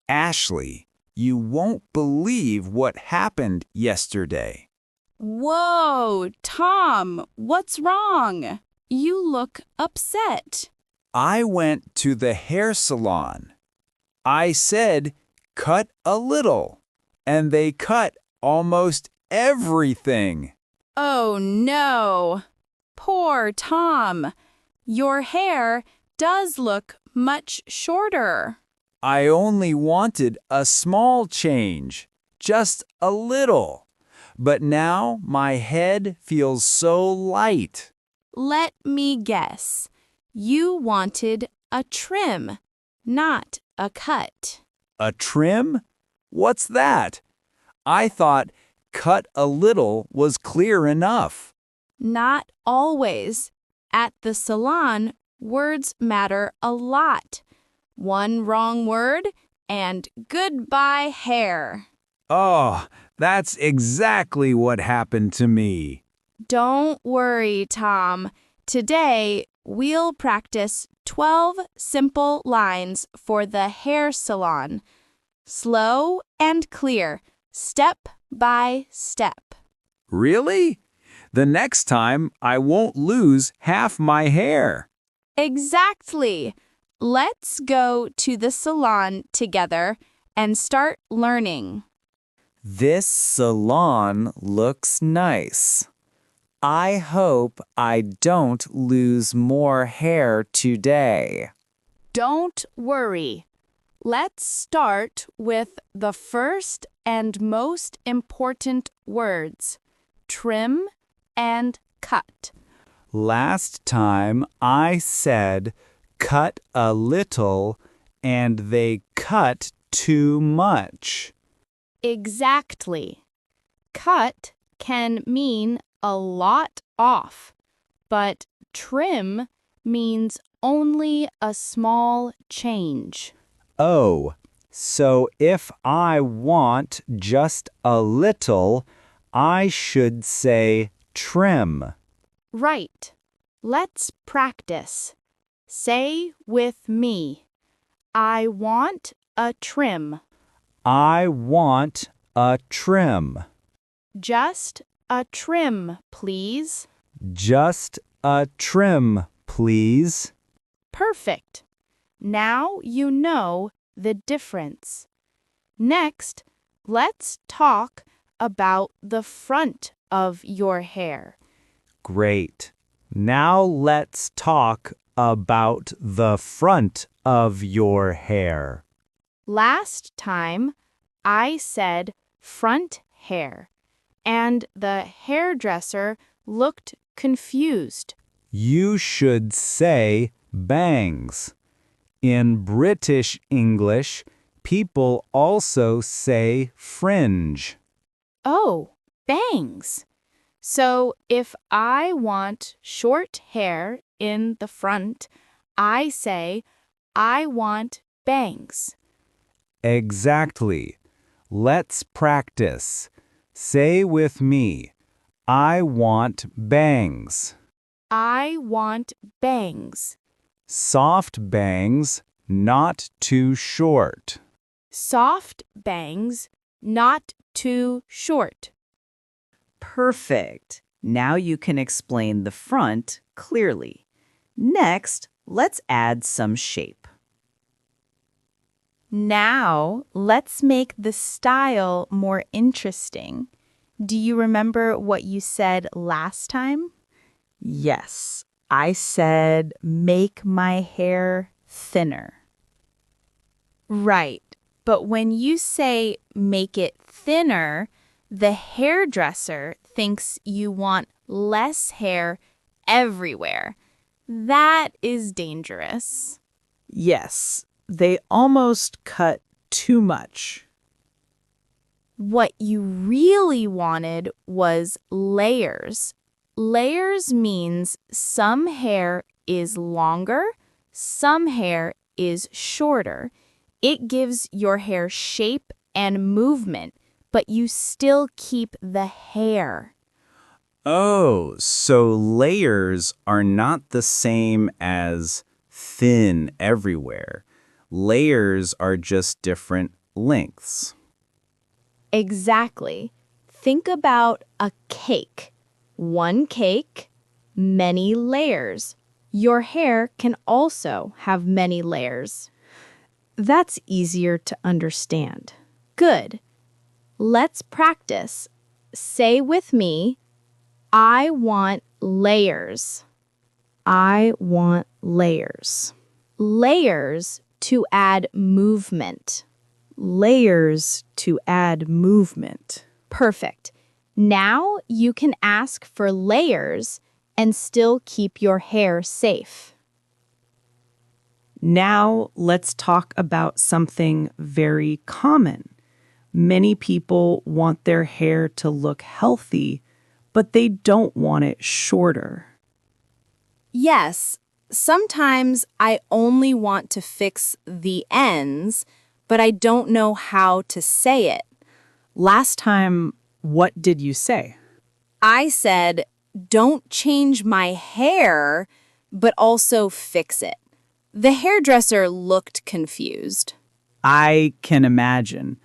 Ashley, you won't believe what happened yesterday. Whoa, Tom, what's wrong? You look upset. I went to the hair salon. I said, cut a little, and they cut almost everything. Oh no. Poor Tom. Your hair does look much shorter. I only wanted a small change, just a little. But now my head feels so light. Let me guess. You wanted a trim, not a cut. A trim? What's that? I thought cut a little was clear enough. Not always. At the salon, words matter a lot. One wrong word and goodbye hair. Oh, that's exactly what happened to me. Don't worry, Tom. Today, we'll practice 12 simple lines for the hair salon. Slow and clear, step by step. Really? The next time I won't lose half my hair. Exactly. Let's go to the salon together and start learning. This salon looks nice. I hope I don't lose more hair today. Don't worry. Let's start with the first and most important words, trim and cut. Last time I said cut a little and they cut too much. Exactly. Cut can mean a lot off, but trim means only a small change. Oh, so if I want just a little, I should say trim. Right. Let's practice. Say with me, I want a trim. I want a trim. Just a trim, please. Just a trim, please. Perfect. Now you know the difference. Next, let's talk about the front of your hair. Great. Now let's talk about the front of your hair. Last time, I said front hair, and the hairdresser looked confused. You should say bangs. In British English, people also say fringe. Oh, bangs. So if I want short hair in the front, I say, I want bangs. Exactly. Let's practice. Say with me, I want bangs. I want bangs. Soft bangs, not too short. Soft bangs, not too short. Perfect. Now you can explain the front clearly. Next, let's add some shape. Now, let's make the style more interesting. Do you remember what you said last time? Yes, I said make my hair thinner. Right. But when you say make it thinner, the hairdresser thinks you want less hair everywhere. That is dangerous. Yes, they almost cut too much. What you really wanted was layers. Layers means some hair is longer, some hair is shorter. It gives your hair shape and movement, but you still keep the hair. Oh, so layers are not the same as thin everywhere. Layers are just different lengths. Exactly. Think about a cake. One cake, many layers. Your hair can also have many layers. That's easier to understand. Good. Let's practice. Say with me, I want layers. I want layers. Layers to add movement. Layers to add movement. Perfect. Now you can ask for layers and still keep your hair safe. Now let's talk about something very common. Many people want their hair to look healthy, but they don't want it shorter. Yes, sometimes I only want to fix the ends, but I don't know how to say it. Last time, what did you say? I said, don't change my hair, but also fix it. The hairdresser looked confused. I can imagine.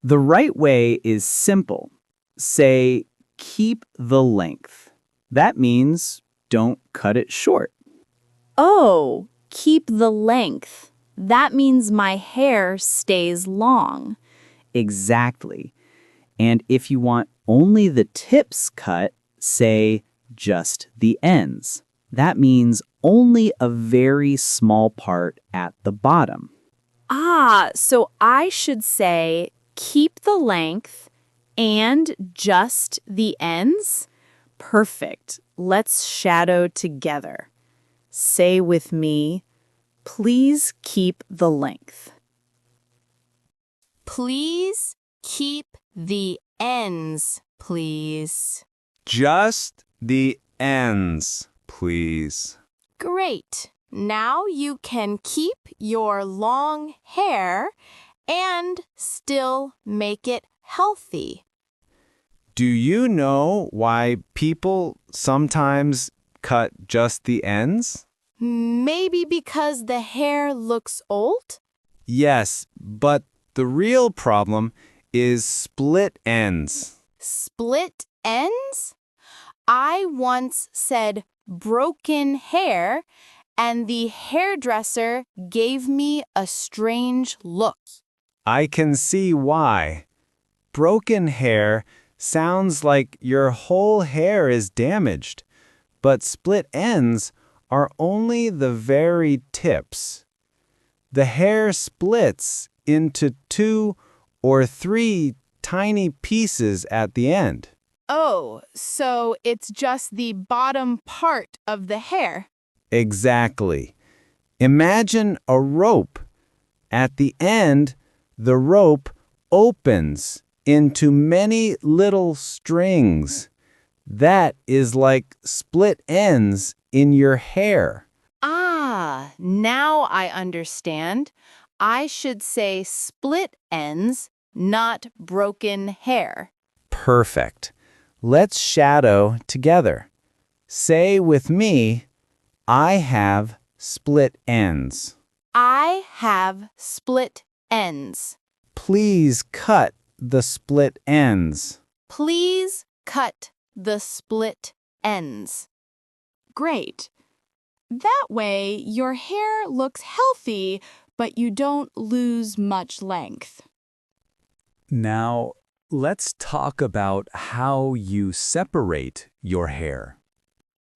The right way is simple. Say, keep the length. That means don't cut it short. Oh, keep the length. That means my hair stays long. Exactly. And if you want only the tips cut, say just the ends. That means only a very small part at the bottom. Ah, so I should say keep the length and just the ends? Perfect. Let's shadow together. Say with me, please keep the length. Please keep the ends, please. Just the ends, please. Great. Now you can keep your long hair and still make it healthy. Do you know why people sometimes cut just the ends? Maybe because the hair looks old? Yes, but the real problem is split ends. Split ends? I once said broken hair, and the hairdresser gave me a strange look. I can see why. Broken hair sounds like your whole hair is damaged, but split ends are only the very tips. The hair splits into 2 or 3 tiny pieces at the end. Oh, so it's just the bottom part of the hair. Exactly. Imagine a rope. At the end, the rope opens into many little strings. That is like split ends in your hair. Ah, now I understand. I should say split ends, not broken hair. Perfect. Let's shadow together. Say with me, I have split ends. I have split ends. Please cut the split ends. Please cut the split ends. Great. That way, your hair looks healthy, but you don't lose much length. Now, let's talk about how you separate your hair.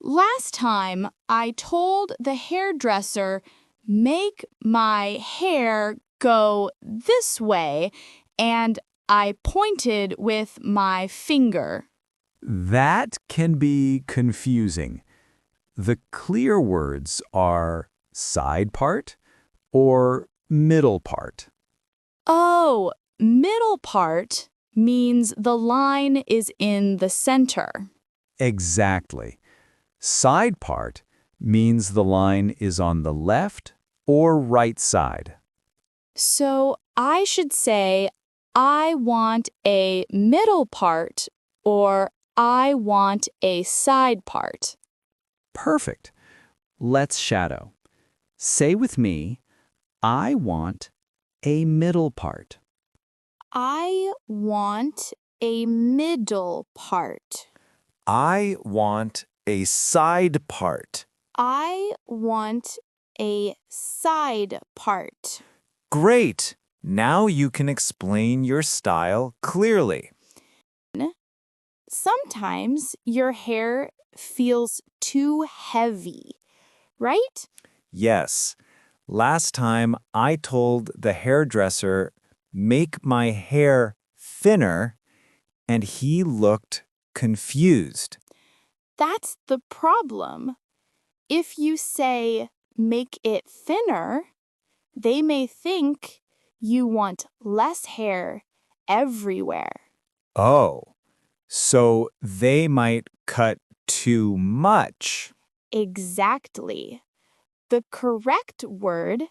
Last time, I told the hairdresser, make my hair go this way, and I pointed with my finger. That can be confusing. The clear words are side part or middle part. Oh, middle part means the line is in the center. Exactly. Side part means the line is on the left or right side. So I should say, I want a middle part or I want a side part. Perfect. Let's shadow. Say with me, I want a middle part. I want a middle part. I want a side part. I want a side part. Great! Now you can explain your style clearly. Sometimes your hair feels too heavy, right? Yes. Last time I told the hairdresser, make my hair thinner, and he looked confused. That's the problem. If you say, make it thinner, they may think you want less hair everywhere. Oh, so they might cut too much. Exactly. The correct word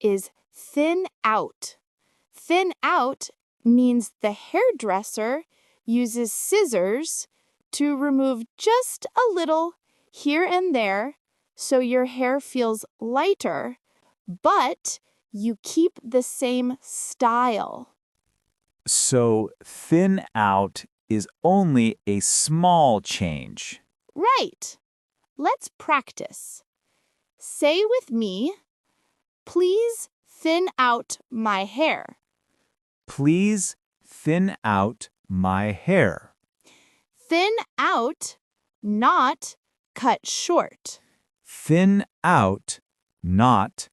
is thin out. Thin out means the hairdresser uses scissors to remove just a little here and there so your hair feels lighter, but you keep the same style. So thin out is only a small change. Right. Let's practice. Say with me, please thin out my hair. Please thin out my hair. Thin out, not cut short. Thin out, not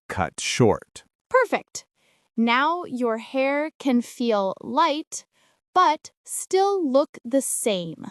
cut short. Perfect. Now your hair can feel light, but still look the same.